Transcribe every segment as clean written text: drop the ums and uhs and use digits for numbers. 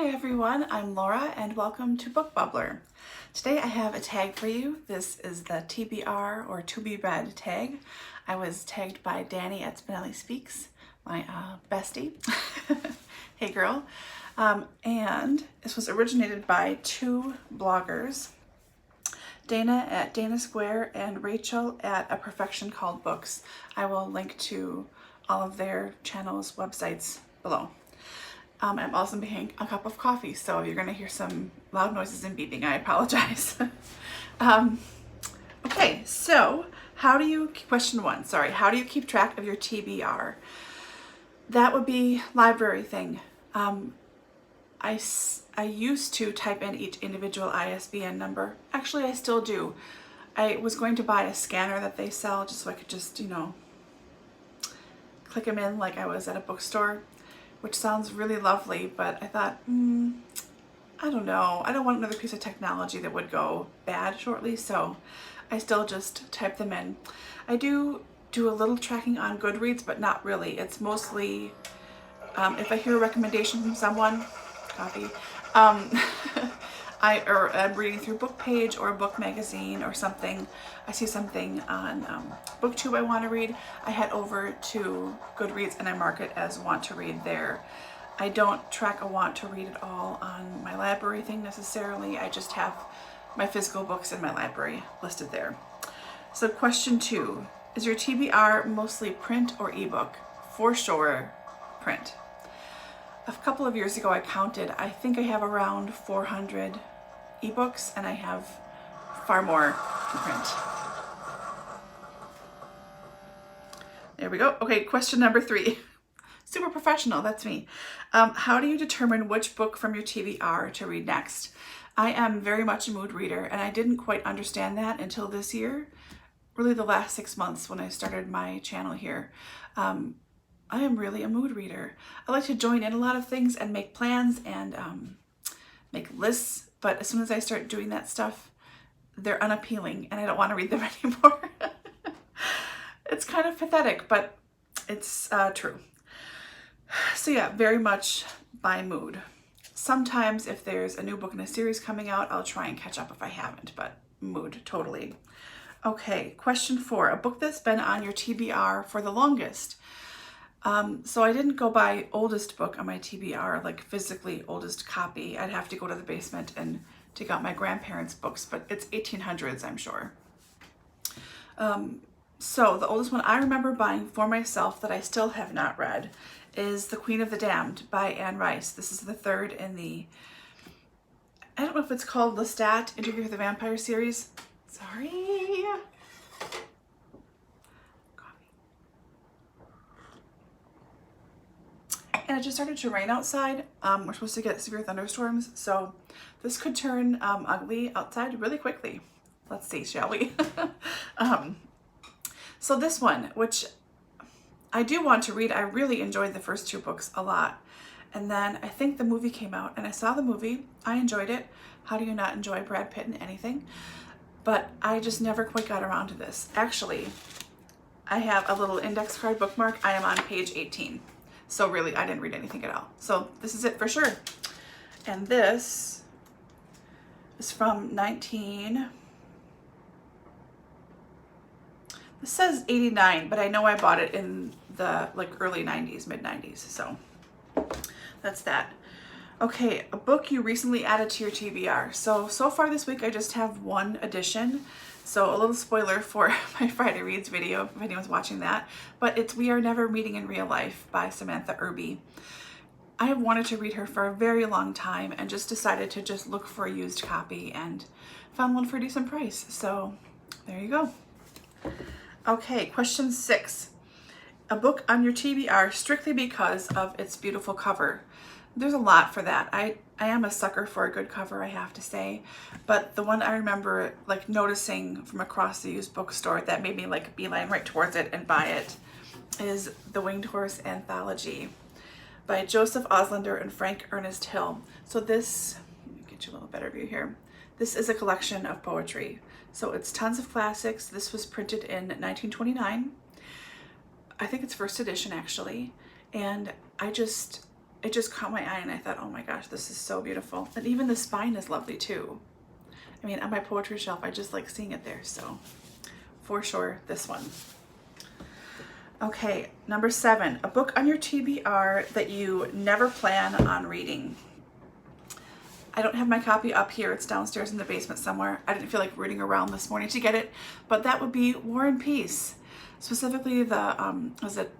Hi everyone, I'm Laura and welcome to Book Bubbler. Today I have a tag for you. This is the TBR or To Be Read tag. I was tagged by Danny at Spinelli Speaks, my bestie. Hey girl. And this was originated by two bloggers, Dana at Dana Square and Rachel at A Perfection Called Books. I will link to all of their channels, websites below. I'm also making a cup of coffee, so if you're going to hear some loud noises and beeping, I apologize. Okay, so question one, how do you keep track of your TBR? That would be library thing. I used to type in each individual ISBN number. Actually, I still do. I was going to buy a scanner that they sell just so I could just, click them in like I was at a bookstore, which sounds really lovely, but I thought, I don't know. I don't want another piece of technology that would go bad shortly, so I still just type them in. I do a little tracking on Goodreads, but not really. It's mostly if I hear a recommendation from someone, I'm reading through BookPage or Book Magazine or something. I see something on BookTube I want to read. I head over to Goodreads and I mark it as want to read there. I don't track a want to read at all on my library thing necessarily. I just have my physical books in my library listed there. So question two, is your TBR mostly print or ebook? For sure, print. A couple of years ago I counted, I think I have around 400 ebooks and I have far more in print. There we go. Okay, question number three. Super professional, that's me. How do you determine which book from your TBR to read next? I am very much a mood reader and I didn't quite understand that until this year, really the last 6 months when I started my channel here. I am really a mood reader. I like to join in a lot of things and make plans and make lists, but as soon as I start doing that stuff, they're unappealing and I don't want to read them anymore. It's kind of pathetic, but it's true. So yeah, very much by mood. Sometimes if there's a new book in a series coming out, I'll try and catch up if I haven't, but mood totally. Okay, question four, a book that's been on your TBR for the longest. So I didn't go by oldest book on my TBR, like physically oldest copy. I'd have to go to the basement and dig out my grandparents' books, but it's 1800s, I'm sure. So the oldest one I remember buying for myself that I still have not read is The Queen of the Damned by Anne Rice. This is the third in the, I don't know if it's called Lestat, Interview with the Vampire series. Sorry. And it just started to rain outside. We're supposed to get severe thunderstorms, so this could turn ugly outside really quickly. Let's see, shall we? So this one, which I do want to read, I really enjoyed the first two books a lot. And then I think the movie came out and I saw the movie. I enjoyed it. How do you not enjoy Brad Pitt in anything? But I just never quite got around to this. Actually, I have a little index card bookmark. I am on page 18. So really, I didn't read anything at all. So this is it for sure. And this is from this says 89, but I know I bought it in the early 90s, mid 90s. So that's that. Okay, a book you recently added to your TBR. So far this week, I just have one edition. So a little spoiler for my Friday Reads video, if anyone's watching that, but it's We Are Never Meeting in Real Life by Samantha Irby. I have wanted to read her for a very long time and just decided to just look for a used copy and found one for a decent price. So there you go. Okay, question six. A book on your TBR strictly because of its beautiful cover. There's a lot for that. I am a sucker for a good cover, I have to say, but the one I remember noticing from across the used bookstore that made me beeline right towards it and buy it is The Winged Horse Anthology by Joseph Oslander and Frank Ernest Hill. So this, let me get you a little better view here. This is a collection of poetry. So it's tons of classics. This was printed in 1929. I think it's first edition actually. And it just caught my eye and I thought, oh my gosh, this is so beautiful. And even the spine is lovely too. I mean, on my poetry shelf, I just like seeing it there. So for sure, this one. Okay, number 7, a book on your TBR that you never plan on reading. I don't have my copy up here. It's downstairs in the basement somewhere. I didn't feel like rooting around this morning to get it, but that would be War and Peace. Specifically the, was it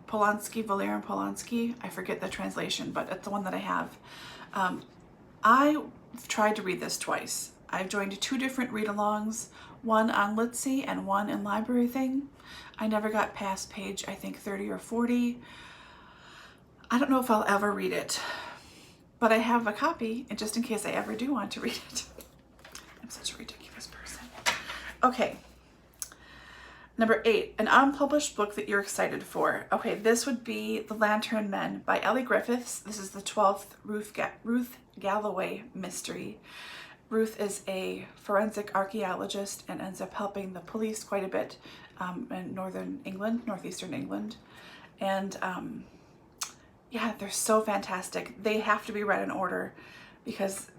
Polanski, Valerian Polanski? I forget the translation, but it's the one that I have. I've tried to read this twice. I've joined 2 different read-alongs, one on Litsy and one in Library Thing. I never got past page, I think 30 or 40. I don't know if I'll ever read it, but I have a copy, and just in case I ever do want to read it. I'm such a ridiculous person. Okay. Number 8, an unpublished book that you're excited for. Okay, this would be The Lantern Men by Ellie Griffiths. This is the 12th Ruth Galloway mystery. Ruth is a forensic archaeologist and ends up helping the police quite a bit in northeastern England. And yeah, they're so fantastic. They have to be read in order because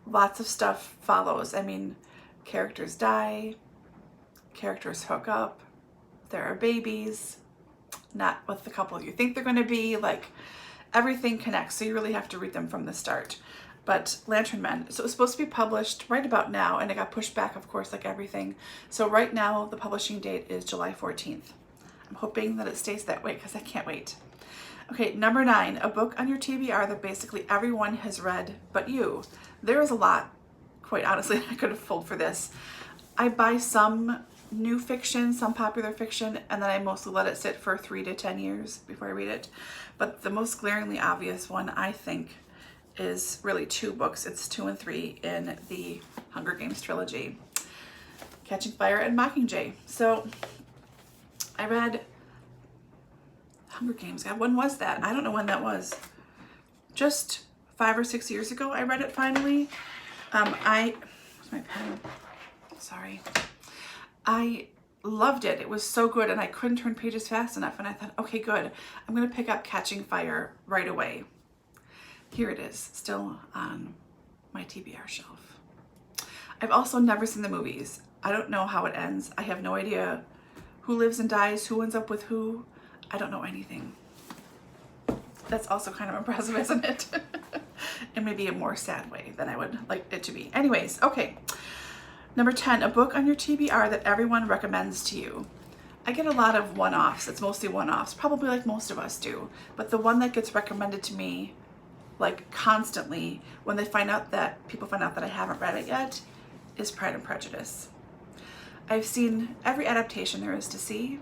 lots of stuff follows. I mean, characters die, characters hook up, there are babies, not with the couple you think they're going to be, like everything connects, so you really have to read them from the start. But Lantern Men, so it was supposed to be published right about now, and it got pushed back, of course, like everything. So right now, the publishing date is July 14th. I'm hoping that it stays that way because I can't wait. Okay, number 9, a book on your TBR that basically everyone has read but you. There is a lot, quite honestly, I could have pulled for this. I buy some new fiction, some popular fiction, and then I mostly let it sit for 3 to 10 years before I read it. But the most glaringly obvious one, I think, is really 2 books. It's 2 and 3 in the Hunger Games trilogy, Catching Fire and Mockingjay. So I read Hunger Games. God, when was that? I don't know when that was. Just 5 or 6 years ago, I read it finally. Where's my pen? Sorry. I loved it. It was so good, and I couldn't turn pages fast enough, and I thought, okay, good. I'm going to pick up Catching Fire right away. Here it is, still on my TBR shelf. I've also never seen the movies. I don't know how it ends. I have no idea who lives and dies, who ends up with who. I don't know anything. That's also kind of impressive, isn't it? In maybe a more sad way than I would like it to be. Anyways, okay. Number 10, a book on your TBR that everyone recommends to you. I get a lot of one-offs. It's mostly one-offs, probably like most of us do. But the one that gets recommended to me like constantly when people find out that I haven't read it yet is Pride and Prejudice. I've seen every adaptation there is to see.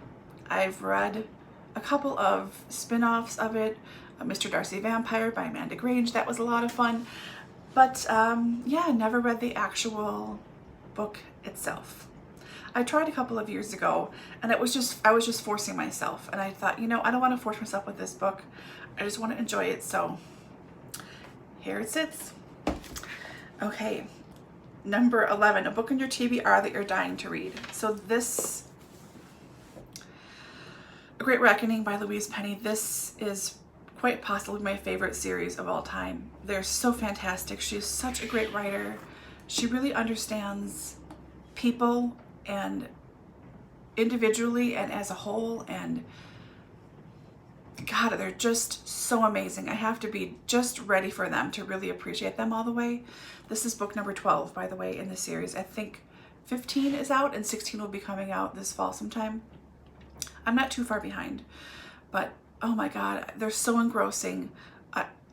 I've read a couple of spin-offs of it. Mr. Darcy Vampire by Amanda Grange. That was a lot of fun. But yeah, never read the actual book itself. I tried a couple of years ago, and I was just forcing myself, and I thought, you know, I don't want to force myself with this book. I just want to enjoy it, so here it sits. Okay, number 11, a book on your TBR that you're dying to read. So this, A Great Reckoning by Louise Penny, this is quite possibly my favorite series of all time. They're so fantastic. She's such a great writer. She really understands people and individually and as a whole, and God, they're just so amazing. I have to be just ready for them to really appreciate them all the way. This is book number 12, by the way, in the series. I think 15 is out and 16 will be coming out this fall sometime. I'm not too far behind, but oh my God, they're so engrossing.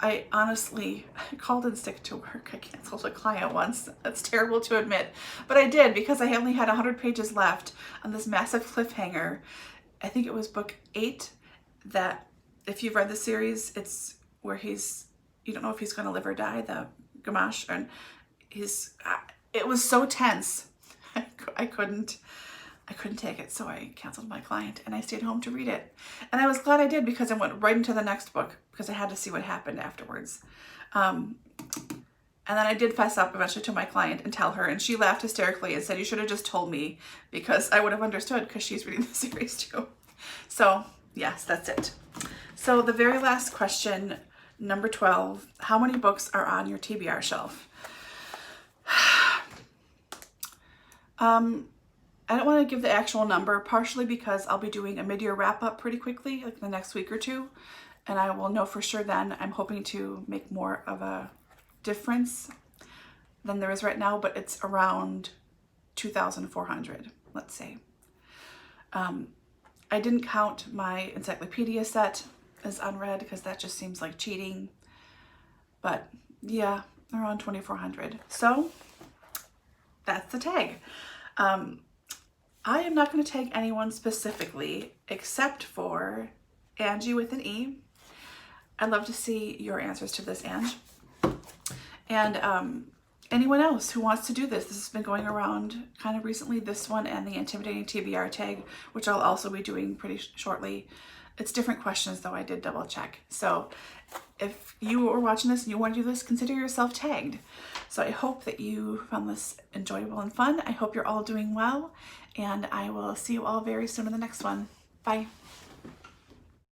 I honestly called in sick to work. I canceled a client once. That's terrible to admit, but I did because I only had 100 pages left on this massive cliffhanger. I think it was book 8 that, if you've read the series, it's where you don't know if he's going to live or die, the Gamache, and it was so tense. I couldn't take it, so I canceled my client and I stayed home to read it. And I was glad I did because I went right into the next book because I had to see what happened afterwards. And then I did fess up eventually to my client and tell her, and she laughed hysterically and said, "You should have just told me," because I would have understood because she's reading the series too. So Yes, that's it. So the very last question, number 12, how many books are on your TBR shelf? I don't want to give the actual number, partially because I'll be doing a mid-year wrap-up pretty quickly, like the next week or two, and I will know for sure then. I'm hoping to make more of a difference than there is right now, but it's around 2,400, let's say. I didn't count my encyclopedia set as unread because that just seems like cheating, but yeah, around 2,400. So that's the tag. I am not going to tag anyone specifically except for Angie with an E. I'd love to see your answers to this, Ange. And anyone else who wants to do this. This has been going around kind of recently, this one and the intimidating TBR tag, which I'll also be doing pretty shortly. It's different questions though, I did double check. So if you are watching this and you want to do this, consider yourself tagged. So I hope that you found this enjoyable and fun. I hope you're all doing well, and I will see you all very soon in the next one. Bye.